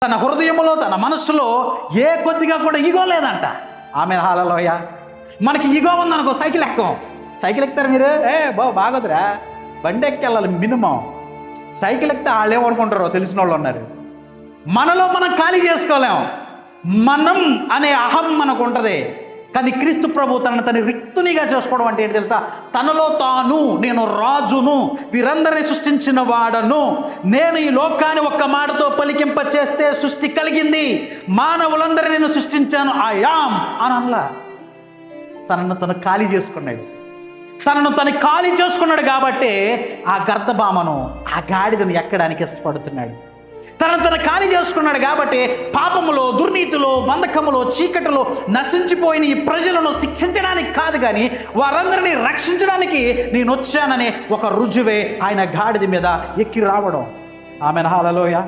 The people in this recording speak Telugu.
తన హృదయంలో తన మనస్సులో ఏ కొద్దిగా కూడా ఈగో లేదంట. ఆమె హల్లెలూయా. మనకి ఈగో ఉందనుకో సైకిల్ ఎక్కం. సైకిల్ ఎక్కుతారు మీరు, బాగోదురా బండి ఎక్కి వెళ్ళాలి మినిమం. సైకిల్ ఎక్కితే వాళ్ళు ఏమనుకుంటారో తెలిసిన వాళ్ళు ఉన్నారు. మనలో మనం ఖాళీ చేసుకోలేం. మనం అనే అహం మనకు ఉంటుంది. కానీ క్రీస్తు ప్రభు తనని రిక్తునిగా చేసుకోవడం అంటే ఏంటి తెలుసా? తనలో తాను నేను రాజును, వీరందరినీ సృష్టించిన వాడను, నేను ఈ లోకాన్ని ఒక్క మాటతో పలికింప చేస్తే సృష్టి కలిగింది, మానవులందరినీ నేను సృష్టించాను ఐ యామ్ అని అనలా. తనను తను ఖాళీ చేసుకున్నాడు. తనను తను ఖాళీ చేసుకున్నాడు కాబట్టి ఆ గర్దభామను, ఆ గాడిదను ఎక్కడానికి ఇష్టపడుతున్నాడు. తను ఖాళీ చేసుకున్నాడు కాబట్టి పాపములో, దుర్నీతిలో, బంధకములో, చీకటిలో నశించిపోయిన ఈ ప్రజలను శిక్షించడానికి కాదు, కానీ వారందరినీ రక్షించడానికి నేను వచ్చాననే ఒక రుజువే ఆయన గాడిద మీద ఎక్కి రావడం. Amen hallelujah.